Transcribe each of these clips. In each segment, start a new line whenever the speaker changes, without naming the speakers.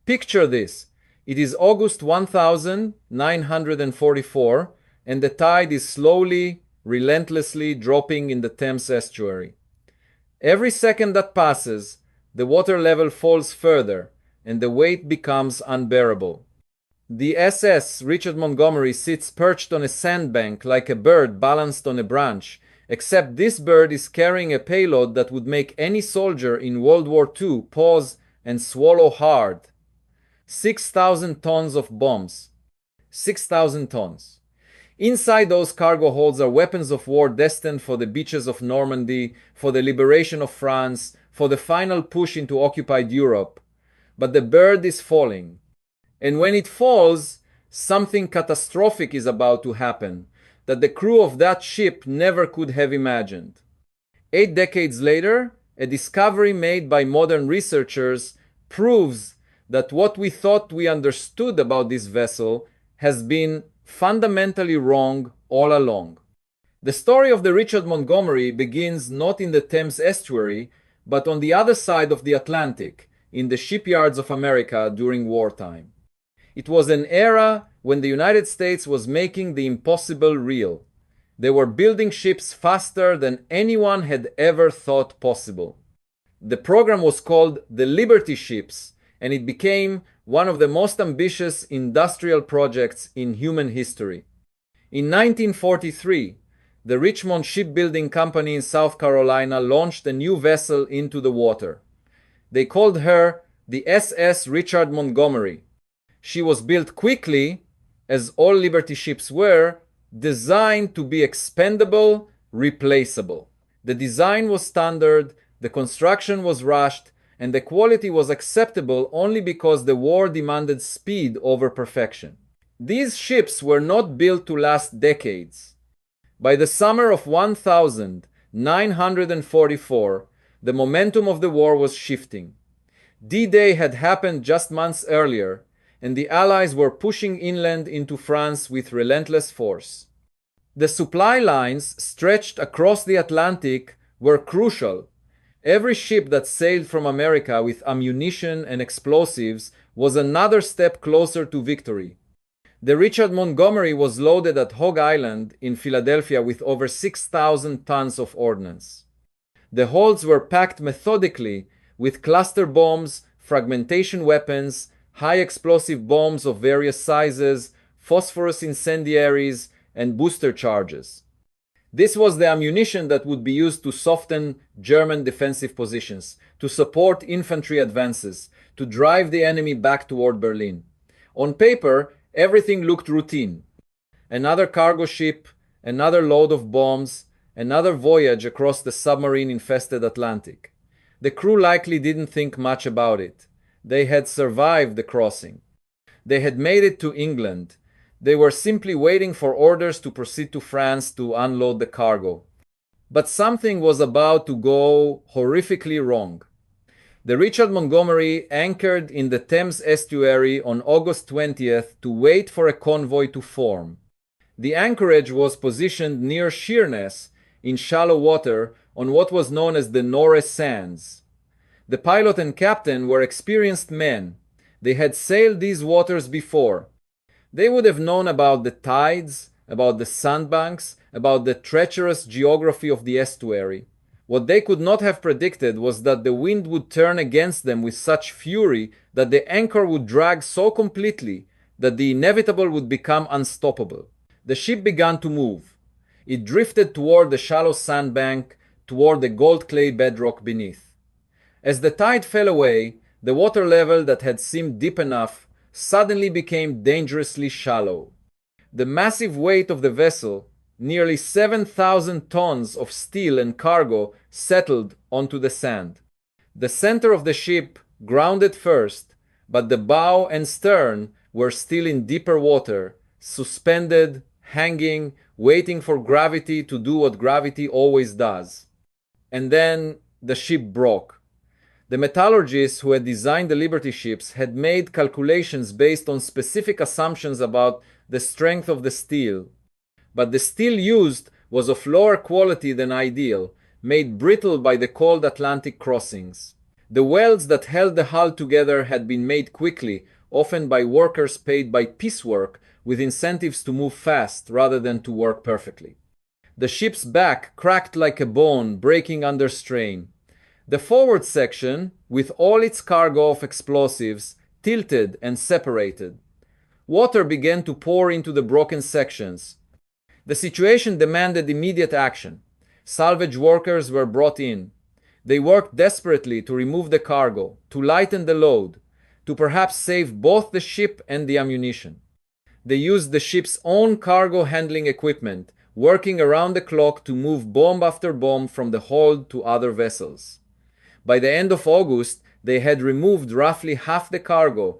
Picture this. It is August 1944, and the tide is slowly, relentlessly dropping in the Thames estuary. Every second that passes, the water level falls further, and the weight becomes unbearable. The SS Richard Montgomery sits perched on a sandbank like a bird balanced on a branch, except this bird is carrying a payload that would make any soldier in World War II pause and swallow hard. 6,000 tons of bombs. 6,000 tons. Inside those cargo holds are weapons of war destined for the beaches of Normandy, for the liberation of France, for the final push into occupied Europe. But the bird is falling. And when it falls, something catastrophic is about to happen that the crew of that ship never could have imagined. 8 decades later, a discovery made by modern researchers proves that what we thought we understood about this vessel has been fundamentally wrong all along. The story of the Richard Montgomery begins not in the Thames estuary, but on the other side of the Atlantic, in the shipyards of America during wartime. It was an era when the United States was making the impossible real. They were building ships faster than anyone had ever thought possible. The program was called the Liberty Ships, and it became one of the most ambitious industrial projects in human history. In 1943, the Richmond Shipbuilding Company in South Carolina launched a new vessel into the water. They called her the SS Richard Montgomery. She was built quickly, as all Liberty ships were, designed to be expendable, replaceable. The design was standard, the construction was rushed, and the quality was acceptable only because the war demanded speed over perfection. These ships were not built to last decades. By the summer of 1944, the momentum of the war was shifting. D-Day had happened just months earlier, and the Allies were pushing inland into France with relentless force. The supply lines stretched across the Atlantic were crucial. Every ship that sailed from America with ammunition and explosives was another step closer to victory. The Richard Montgomery was loaded at Hog Island in Philadelphia with over 6,000 tons of ordnance. The holds were packed methodically with cluster bombs, fragmentation weapons, high explosive bombs of various sizes, phosphorus incendiaries, and booster charges. This was the ammunition that would be used to soften German defensive positions, to support infantry advances, to drive the enemy back toward Berlin. On paper, everything looked routine. Another cargo ship, another load of bombs, another voyage across the submarine-infested Atlantic. The crew likely didn't think much about it. They had survived the crossing. They had made it to England. They were simply waiting for orders to proceed to France to unload the cargo. But something was about to go horrifically wrong. The Richard Montgomery anchored in the Thames estuary on August 20th to wait for a convoy to form. The anchorage was positioned near Sheerness, in shallow water, on what was known as the Norris Sands. The pilot and captain were experienced men. They had sailed these waters before. They would have known about the tides, about the sandbanks, about the treacherous geography of the estuary. What they could not have predicted was that the wind would turn against them with such fury that the anchor would drag so completely that the inevitable would become unstoppable. The ship began to move. It drifted toward the shallow sandbank, toward the gold clay bedrock beneath. As the tide fell away, the water level that had seemed deep enough suddenly became dangerously shallow. The massive weight of the vessel, nearly 7,000 tons of steel and cargo, settled onto the sand. The center of the ship grounded first, but the bow and stern were still in deeper water, suspended, hanging, waiting for gravity to do what gravity always does. And then the ship broke. The metallurgists who had designed the Liberty ships had made calculations based on specific assumptions about the strength of the steel. But the steel used was of lower quality than ideal, made brittle by the cold Atlantic crossings. The welds that held the hull together had been made quickly, often by workers paid by piecework, with incentives to move fast rather than to work perfectly. The ship's back cracked like a bone, breaking under strain. The forward section, with all its cargo of explosives, tilted and separated. Water began to pour into the broken sections. The situation demanded immediate action. Salvage workers were brought in. They worked desperately to remove the cargo, to lighten the load, to perhaps save both the ship and the ammunition. They used the ship's own cargo handling equipment, working around the clock to move bomb after bomb from the hold to other vessels. By the end of August, they had removed roughly half the cargo.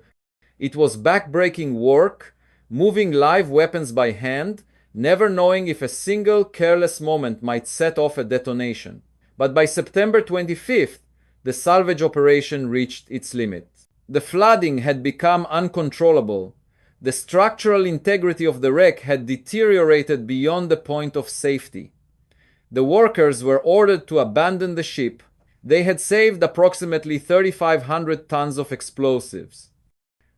It was backbreaking work, moving live weapons by hand, never knowing if a single careless moment might set off a detonation. But by September 25th, the salvage operation reached its limit. The flooding had become uncontrollable. The structural integrity of the wreck had deteriorated beyond the point of safety. The workers were ordered to abandon the ship. They had saved approximately 3,500 tons of explosives.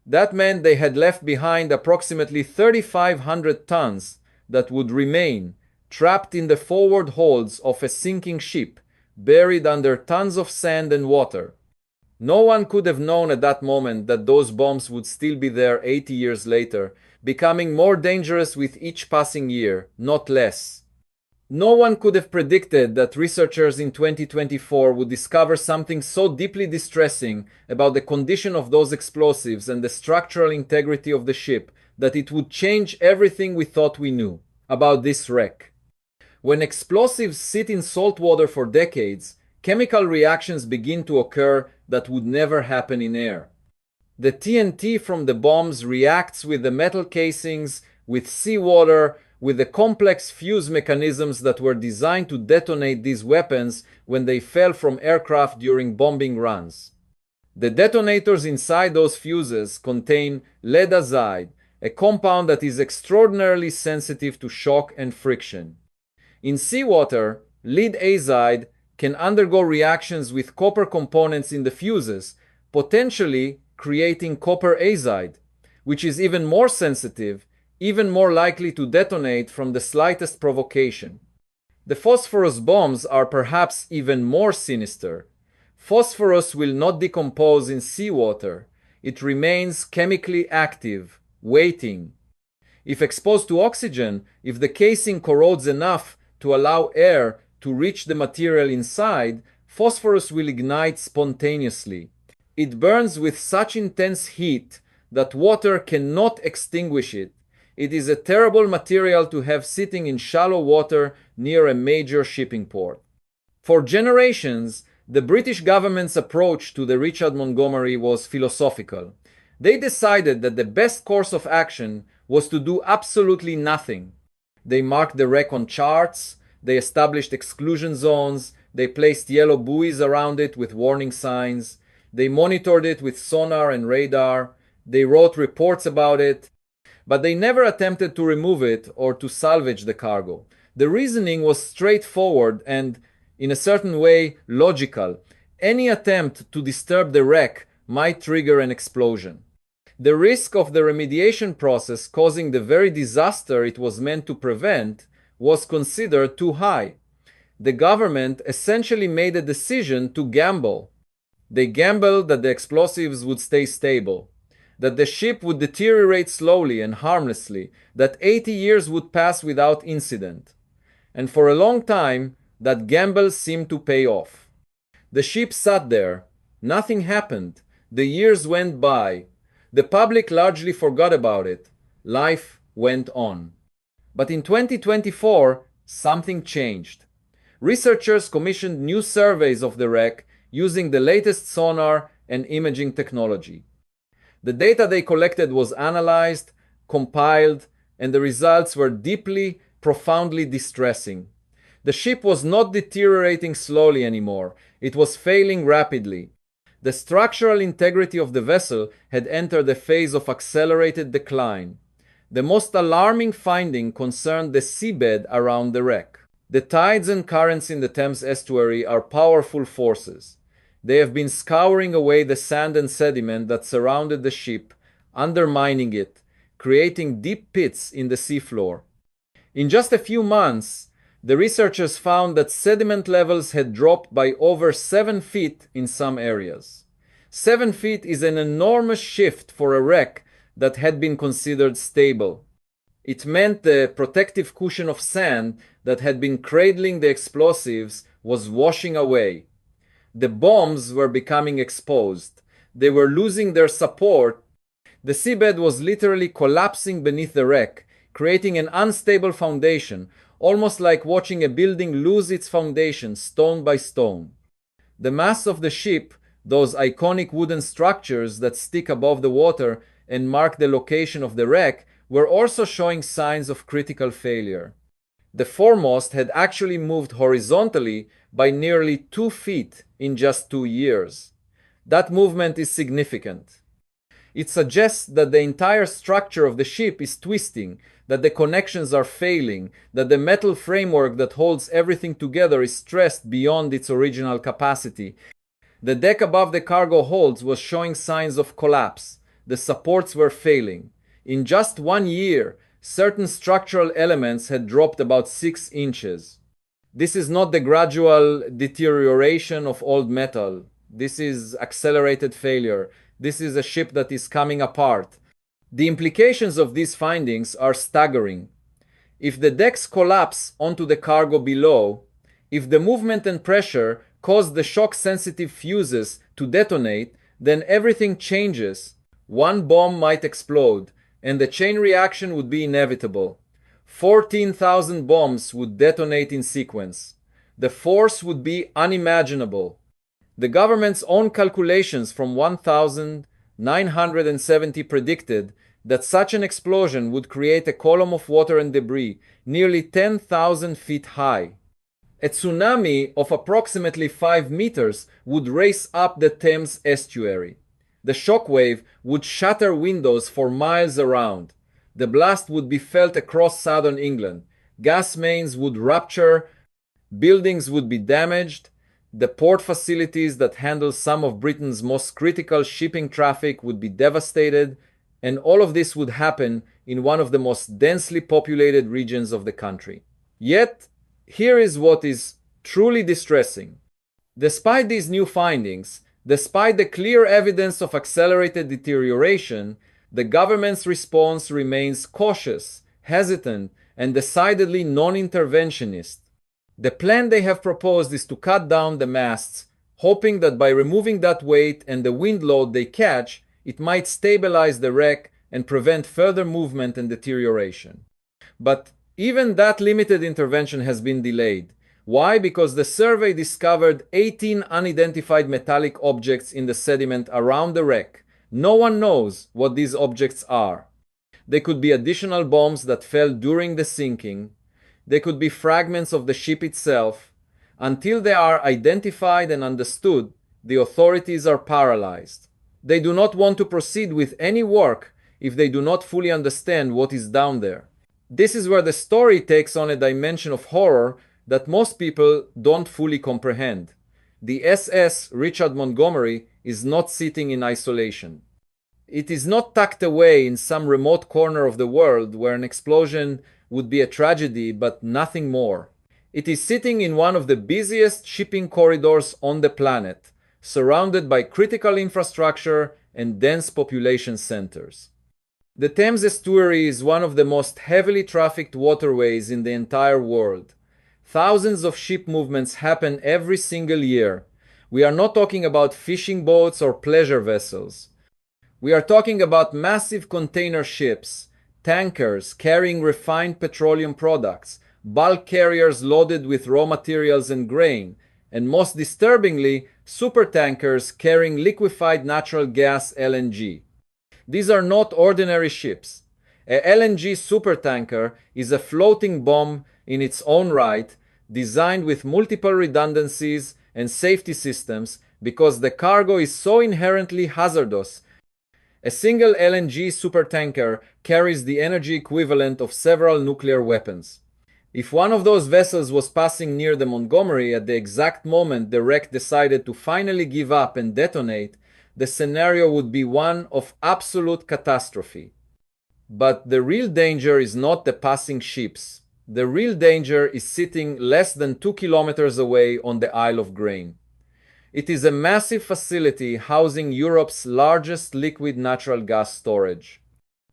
That meant they had left behind approximately 3,500 tons that would remain trapped in the forward holds of a sinking ship, buried under tons of sand and water. No one could have known at that moment that those bombs would still be there 80 years later, becoming more dangerous with each passing year, not less. No one could have predicted that researchers in 2024 would discover something so deeply distressing about the condition of those explosives and the structural integrity of the ship that it would change everything we thought we knew about this wreck. When explosives sit in salt water for decades, chemical reactions begin to occur that would never happen in air. The TNT from the bombs reacts with the metal casings, with seawater, with the complex fuse mechanisms that were designed to detonate these weapons when they fell from aircraft during bombing runs. The detonators inside those fuses contain lead azide, a compound that is extraordinarily sensitive to shock and friction. In seawater, lead azide can undergo reactions with copper components in the fuses, potentially creating copper azide, which is even more sensitive, even more likely to detonate from the slightest provocation. The phosphorus bombs are perhaps even more sinister. Phosphorus will not decompose in seawater. It remains chemically active, waiting. If exposed to oxygen, if the casing corrodes enough to allow air to reach the material inside, phosphorus will ignite spontaneously. It burns with such intense heat that water cannot extinguish it. It is a terrible material to have sitting in shallow water near a major shipping port. For generations, the British government's approach to the Richard Montgomery was philosophical. They decided that the best course of action was to do absolutely nothing. They marked the wreck on charts, they established exclusion zones, they placed yellow buoys around it with warning signs, they monitored it with sonar and radar, they wrote reports about it, but they never attempted to remove it or to salvage the cargo. The reasoning was straightforward and, in a certain way, logical. Any attempt to disturb the wreck might trigger an explosion. The risk of the remediation process causing the very disaster it was meant to prevent was considered too high. The government essentially made a decision to gamble. They gambled that the explosives would stay stable, that the ship would deteriorate slowly and harmlessly, that 80 years would pass without incident. And for a long time, that gamble seemed to pay off. The ship sat there. Nothing happened. The years went by. The public largely forgot about it. Life went on. But in 2024, something changed. Researchers commissioned new surveys of the wreck using the latest sonar and imaging technology. The data they collected was analyzed, compiled, and the results were deeply, profoundly distressing. The ship was not deteriorating slowly anymore. It was failing rapidly. The structural integrity of the vessel had entered a phase of accelerated decline. The most alarming finding concerned the seabed around the wreck. The tides and currents in the Thames estuary are powerful forces. They have been scouring away the sand and sediment that surrounded the ship, undermining it, creating deep pits in the seafloor. In just a few months, the researchers found that sediment levels had dropped by over 7 feet in some areas. 7 feet is an enormous shift for a wreck that had been considered stable. It meant the protective cushion of sand that had been cradling the explosives was washing away. The bombs were becoming exposed. They were losing their support. The seabed was literally collapsing beneath the wreck, creating an unstable foundation, almost like watching a building lose its foundation stone by stone. The mass of the ship, those iconic wooden structures that stick above the water and mark the location of the wreck, were also showing signs of critical failure. The foremost had actually moved horizontally by nearly 2 feet in just 2 years. That movement is significant. It suggests that the entire structure of the ship is twisting, that the connections are failing, that the metal framework that holds everything together is stressed beyond its original capacity. The deck above the cargo holds was showing signs of collapse. The supports were failing. In just 1 year, certain structural elements had dropped about 6 inches. This is not the gradual deterioration of old metal. This is accelerated failure. This is a ship that is coming apart. The implications of these findings are staggering. If the decks collapse onto the cargo below, if the movement and pressure cause the shock-sensitive fuses to detonate, then everything changes. One bomb might explode, and the chain reaction would be inevitable. 14,000 bombs would detonate in sequence. The force would be unimaginable. The government's own calculations from 1970 predicted that such an explosion would create a column of water and debris nearly 10,000 feet high. A tsunami of approximately 5 meters would race up the Thames estuary. The shockwave would shatter windows for miles around. The blast would be felt across southern England. Gas mains would rupture, buildings would be damaged, the port facilities that handle some of Britain's most critical shipping traffic would be devastated, and all of this would happen in one of the most densely populated regions of the country. Yet, here is what is truly distressing. Despite these new findings, despite the clear evidence of accelerated deterioration, the government's response remains cautious, hesitant, and decidedly non-interventionist. The plan they have proposed is to cut down the masts, hoping that by removing that weight and the wind load they catch, it might stabilize the wreck and prevent further movement and deterioration. But even that limited intervention has been delayed. Why? Because the survey discovered 18 unidentified metallic objects in the sediment around the wreck. No one knows what these objects are. They could be additional bombs that fell during the sinking. They could be fragments of the ship itself. Until they are identified and understood, the authorities are paralyzed. They do not want to proceed with any work if they do not fully understand what is down there. This is where the story takes on a dimension of horror that most people don't fully comprehend. The SS Richard Montgomery is not sitting in isolation. It is not tucked away in some remote corner of the world where an explosion would be a tragedy but nothing more. It is sitting in one of the busiest shipping corridors on the planet, surrounded by critical infrastructure and dense population centers. The Thames estuary is one of the most heavily trafficked waterways in the entire world. Thousands of ship movements happen every single year. We are not talking about fishing boats or pleasure vessels. We are talking about massive container ships, tankers carrying refined petroleum products, bulk carriers loaded with raw materials and grain, and most disturbingly, supertankers carrying liquefied natural gas LNG. These are not ordinary ships. A LNG supertanker is a floating bomb in its own right, designed with multiple redundancies and safety systems because the cargo is so inherently hazardous. A single LNG supertanker carries the energy equivalent of several nuclear weapons. If one of those vessels was passing near the Montgomery at the exact moment the wreck decided to finally give up and detonate, the scenario would be one of absolute catastrophe. But the real danger is not the passing ships. The real danger is sitting less than 2 kilometers away on the Isle of Grain. It is a massive facility housing Europe's largest liquid natural gas storage.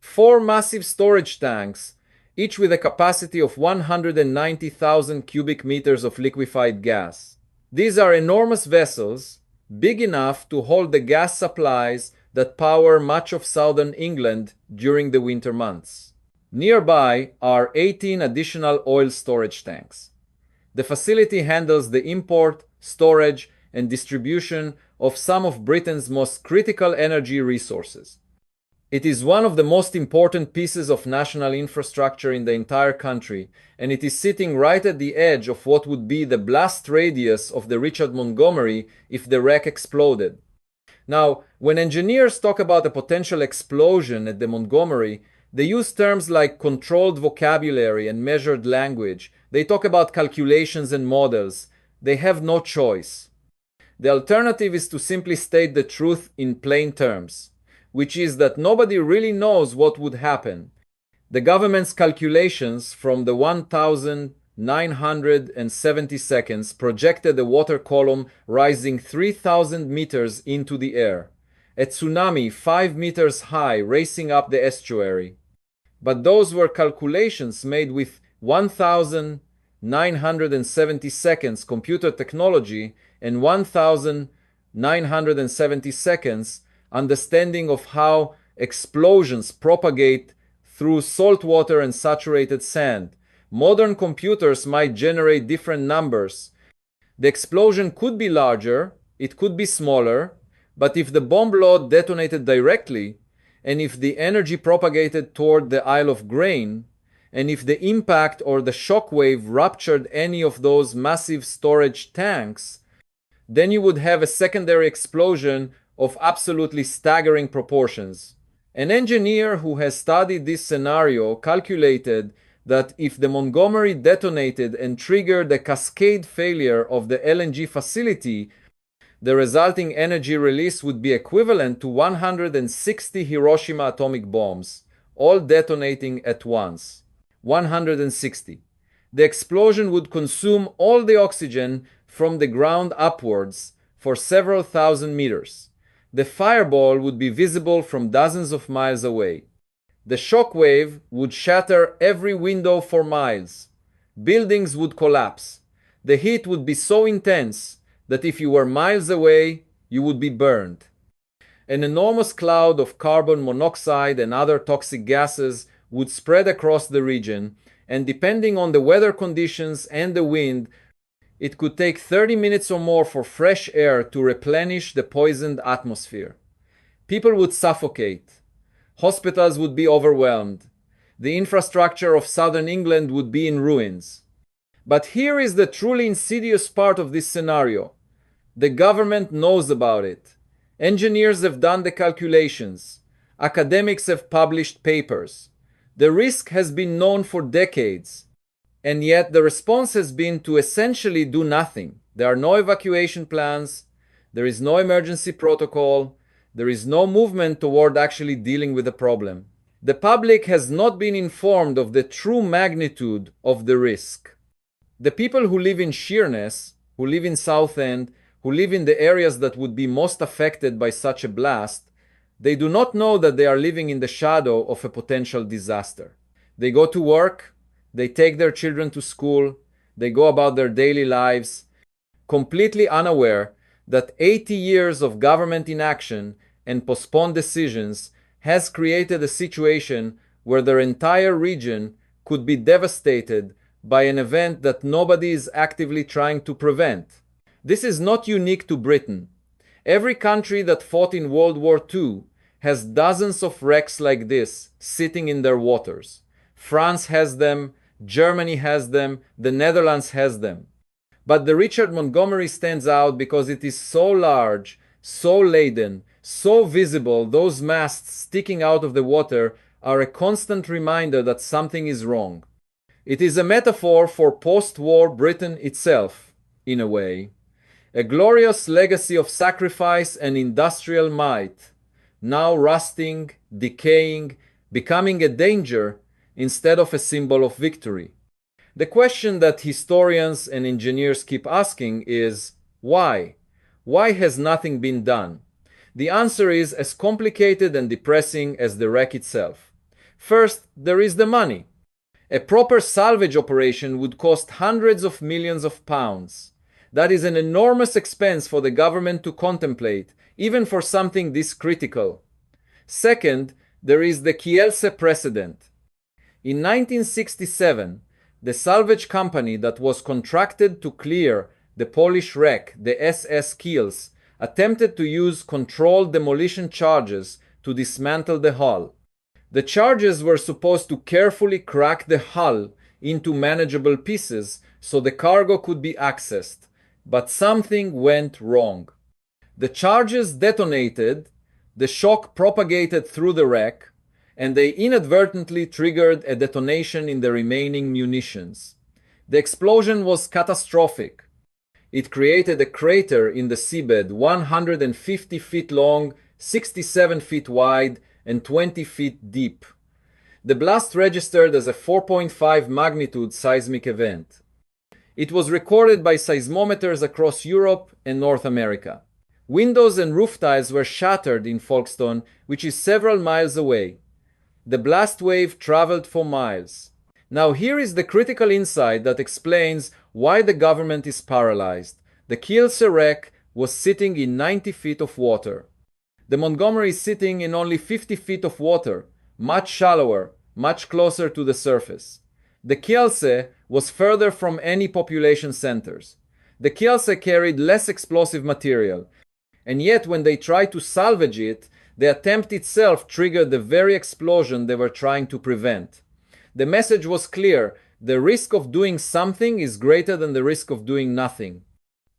4 massive storage tanks, each with a capacity of 190,000 cubic meters of liquefied gas. These are enormous vessels, big enough to hold the gas supplies that power much of southern England during the winter months. Nearby are 18 additional oil storage tanks. The facility handles the import, storage, and distribution of some of Britain's most critical energy resources. It is one of the most important pieces of national infrastructure in the entire country, and it is sitting right at the edge of what would be the blast radius of the Richard Montgomery if the wreck exploded. Now, when engineers talk about a potential explosion at the Montgomery, they use terms like controlled vocabulary and measured language. They talk about calculations and models. They have no choice. The alternative is to simply state the truth in plain terms, which is that nobody really knows what would happen. The government's calculations from the 1,970 seconds projected a water column rising 3,000 meters into the air, a tsunami 5 meters high racing up the estuary. But those were calculations made with 1,970 seconds computer technology and 1,970 seconds understanding of how explosions propagate through salt water and saturated sand. Modern computers might generate different numbers. The explosion could be larger, it could be smaller, but if the bomb load detonated directly, and if the energy propagated toward the Isle of Grain, and if the impact or the shock wave ruptured any of those massive storage tanks, then you would have a secondary explosion of absolutely staggering proportions. An engineer who has studied this scenario calculated that if the Montgomery detonated and triggered a cascade failure of the LNG facility, the resulting energy release would be equivalent to 160 Hiroshima atomic bombs, all detonating at once. 160. The explosion would consume all the oxygen from the ground upwards for several thousand meters. The fireball would be visible from dozens of miles away. The shock wave would shatter every window for miles. Buildings would collapse. The heat would be so intense that if you were miles away, you would be burned. An enormous cloud of carbon monoxide and other toxic gases would spread across the region, and depending on the weather conditions and the wind, it could take 30 minutes or more for fresh air to replenish the poisoned atmosphere. People would suffocate. Hospitals would be overwhelmed. The infrastructure of southern England would be in ruins. But here is the truly insidious part of this scenario. The government knows about it. Engineers have done the calculations. Academics have published papers. The risk has been known for decades. And yet the response has been to essentially do nothing. There are no evacuation plans. There is no emergency protocol. There is no movement toward actually dealing with the problem. The public has not been informed of the true magnitude of the risk. The people who live in Sheerness, who live in Southend, who live in the areas that would be most affected by such a blast, they do not know that they are living in the shadow of a potential disaster. They go to work, they take their children to school, they go about their daily lives, completely unaware that 80 years of government inaction and postponed decisions has created a situation where their entire region could be devastated by an event that nobody is actively trying to prevent. This is not unique to Britain. Every country that fought in World War II has dozens of wrecks like this sitting in their waters. France has them, Germany has them, the Netherlands has them. But the Richard Montgomery stands out because it is so large, so laden, so visible. Those masts sticking out of the water are a constant reminder that something is wrong. It is a metaphor for post-war Britain itself, in a way. A glorious legacy of sacrifice and industrial might, now rusting, decaying, becoming a danger instead of a symbol of victory. The question that historians and engineers keep asking is, why? Why has nothing been done? The answer is as complicated and depressing as the wreck itself. First, there is the money. A proper salvage operation would cost hundreds of millions of pounds. That is an enormous expense for the government to contemplate, even for something this critical. Second, there is the Kielce precedent. In 1967, the salvage company that was contracted to clear the Polish wreck, the SS Kielce, attempted to use controlled demolition charges to dismantle the hull. The charges were supposed to carefully crack the hull into manageable pieces so the cargo could be accessed, but something went wrong. The charges detonated, the shock propagated through the wreck, and they inadvertently triggered a detonation in the remaining munitions. The explosion was catastrophic. It created a crater in the seabed 150 feet long, 67 feet wide, and 20 feet deep. The blast registered as a 4.5 magnitude seismic event. It was recorded by seismometers across Europe and North America. Windows and roof tiles were shattered in Folkestone, which is several miles away. The blast wave traveled for miles. Now here is the critical insight that explains why the government is paralyzed. The Kielce wreck was sitting in 90 feet of water. The Montgomery is sitting in only 50 feet of water, much shallower, much closer to the surface. The Kielce was further from any population centers. The Kielce carried less explosive material, and yet when they tried to salvage it, the attempt itself triggered the very explosion they were trying to prevent. The message was clear: the risk of doing something is greater than the risk of doing nothing.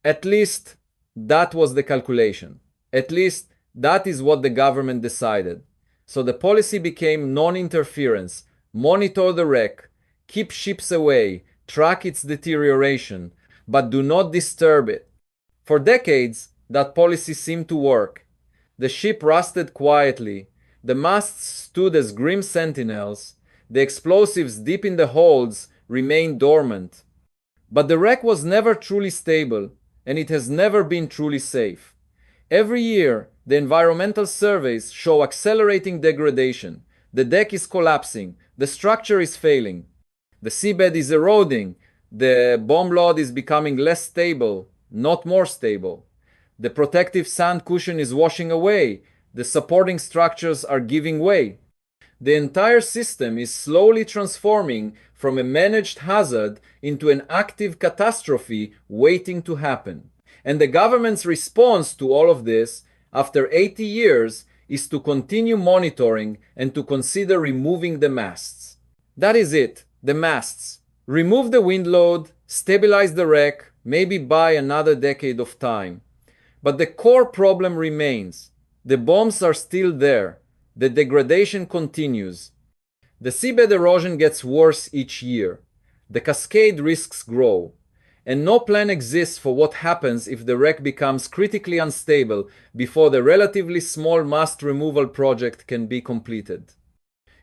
At least that was the calculation. At least that is what the government decided. So the policy became non-interference, monitor the wreck, keep ships away, track its deterioration, but do not disturb it. For decades, that policy seemed to work. The ship rusted quietly, the masts stood as grim sentinels, the explosives deep in the holds remained dormant. But the wreck was never truly stable, and it has never been truly safe. Every year, the environmental surveys show accelerating degradation. The deck is collapsing, the structure is failing, the seabed is eroding, the bomb load is becoming less stable, not more stable. The protective sand cushion is washing away, the supporting structures are giving way. The entire system is slowly transforming from a managed hazard into an active catastrophe waiting to happen. And the government's response to all of this, after 80 years, is to continue monitoring and to consider removing the masts. That is it, the masts. Remove the wind load, stabilize the wreck, maybe buy another decade of time. But the core problem remains. The bombs are still there. The degradation continues. The seabed erosion gets worse each year. The cascade risks grow. And no plan exists for what happens if the wreck becomes critically unstable before the relatively small mast removal project can be completed.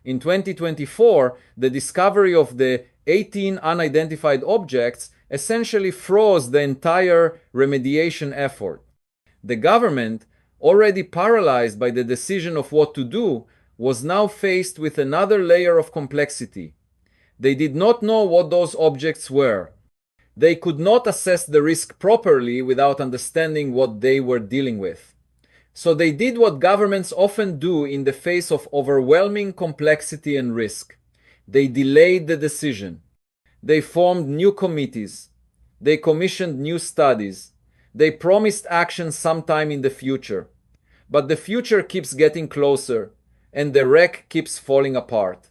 In 2024, the discovery of the 18 unidentified objects essentially froze the entire remediation effort. The government, already paralyzed by the decision of what to do, was now faced with another layer of complexity. They did not know what those objects were. They could not assess the risk properly without understanding what they were dealing with. So they did what governments often do in the face of overwhelming complexity and risk. They delayed the decision. They formed new committees. They commissioned new studies. They promised action sometime in the future. But the future keeps getting closer, and the wreck keeps falling apart.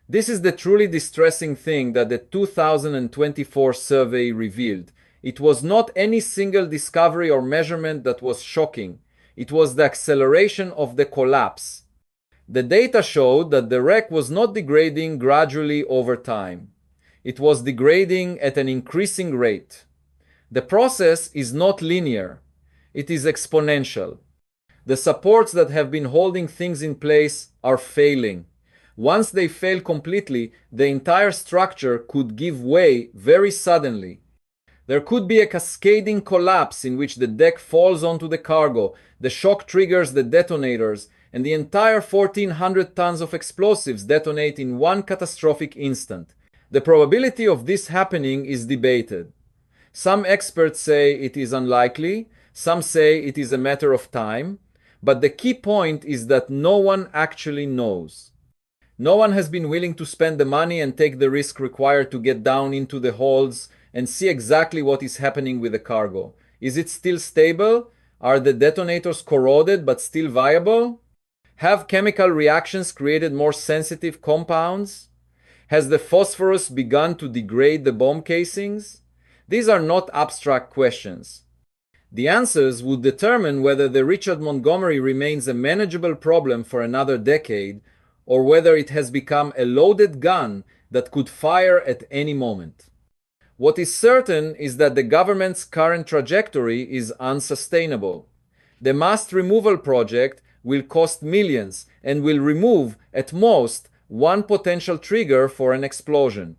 This is the truly distressing thing that the 2024 survey revealed. It was not any single discovery or measurement that was shocking. It was the acceleration of the collapse. The data showed that the wreck was not degrading gradually over time. It was degrading at an increasing rate. The process is not linear. It is exponential. The supports that have been holding things in place are failing. Once they fail completely, the entire structure could give way very suddenly. There could be a cascading collapse in which the deck falls onto the cargo, the shock triggers the detonators, and the entire 1,400 tons of explosives detonate in one catastrophic instant. The probability of this happening is debated. Some experts say it is unlikely, some say it is a matter of time, but the key point is that no one actually knows. No one has been willing to spend the money and take the risk required to get down into the holds and see exactly what is happening with the cargo. Is it still stable? Are the detonators corroded but still viable? Have chemical reactions created more sensitive compounds? Has the phosphorus begun to degrade the bomb casings? These are not abstract questions. The answers would determine whether the Richard Montgomery remains a manageable problem for another decade, or whether it has become a loaded gun that could fire at any moment. What is certain is that the government's current trajectory is unsustainable. The mast removal project will cost millions and will remove, at most, one potential trigger for an explosion.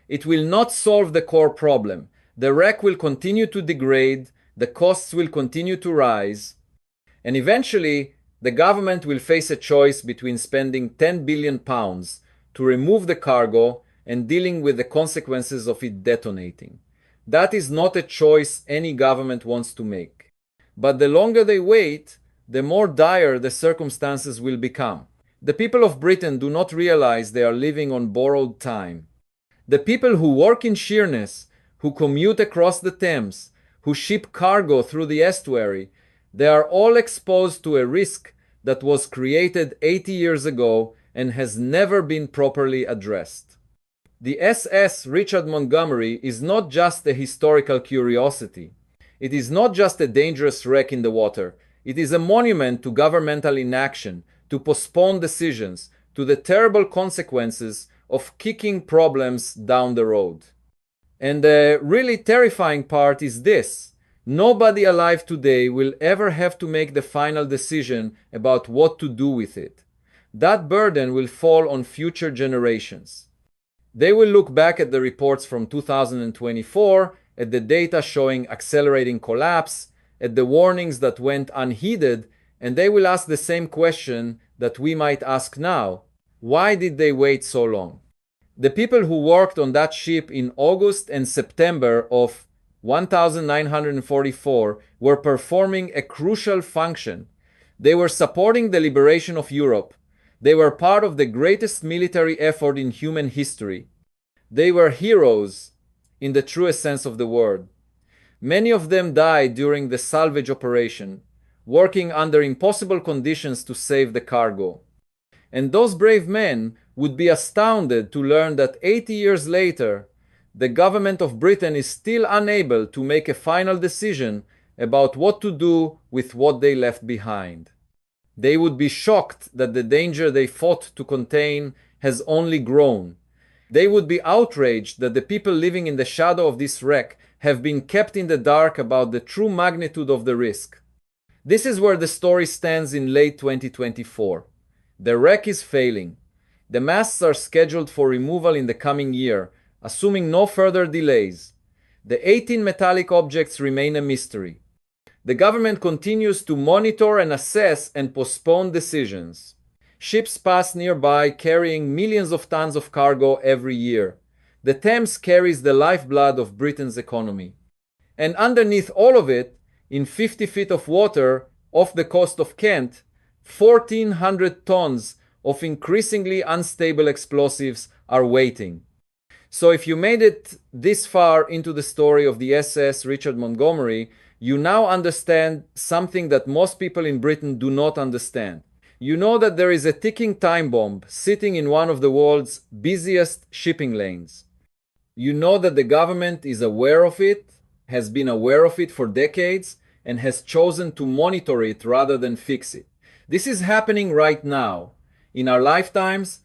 It will not solve the core problem. The wreck will continue to degrade, the costs will continue to rise, and eventually the government will face a choice between spending £10 billion to remove the cargo and dealing with the consequences of it detonating. That is not a choice any government wants to make. But the longer they wait, the more dire the circumstances will become. The people of Britain do not realize they are living on borrowed time. The people who work in Sheerness, who commute across the Thames, who ship cargo through the estuary, they are all exposed to a risk that was created 80 years ago and has never been properly addressed. The SS Richard Montgomery is not just a historical curiosity. It is not just a dangerous wreck in the water. It is a monument to governmental inaction, to postponed decisions, to the terrible consequences of kicking problems down the road. And the really terrifying part is this: nobody alive today will ever have to make the final decision about what to do with it. That burden will fall on future generations. They will look back at the reports from 2024, at the data showing accelerating collapse, at the warnings that went unheeded, and they will ask the same question that we might ask now: why did they wait so long? The people who worked on that ship in August and September of 1944 were performing a crucial function. They were supporting the liberation of Europe. They were part of the greatest military effort in human history. They were heroes in the truest sense of the word. Many of them died during the salvage operation, working under impossible conditions to save the cargo. And those brave men would be astounded to learn that 80 years later, the government of Britain is still unable to make a final decision about what to do with what they left behind. They would be shocked that the danger they fought to contain has only grown. They would be outraged that the people living in the shadow of this wreck have been kept in the dark about the true magnitude of the risk. This is where the story stands in late 2024. The wreck is failing. The masts are scheduled for removal in the coming year, assuming no further delays. The 18 metallic objects remain a mystery. The government continues to monitor and assess and postpone decisions. Ships pass nearby carrying millions of tons of cargo every year. The Thames carries the lifeblood of Britain's economy. And underneath all of it, in 50 feet of water off the coast of Kent, 1,400 tons of increasingly unstable explosives are waiting. So if you made it this far into the story of the SS Richard Montgomery, you now understand something that most people in Britain do not understand. You know that there is a ticking time bomb sitting in one of the world's busiest shipping lanes. You know that the government is aware of it, has been aware of it for decades, and has chosen to monitor it rather than fix it. This is happening right now, in our lifetimes,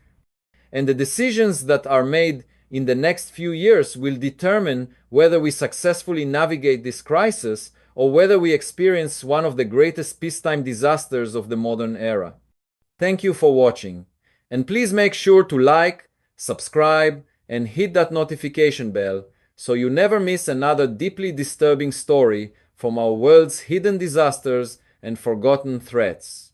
and the decisions that are made in the next few years will determine whether we successfully navigate this crisis or whether we experience one of the greatest peacetime disasters of the modern era. Thank you for watching, and please make sure to like, subscribe, and hit that notification bell so you never miss another deeply disturbing story from our world's hidden disasters and forgotten threats.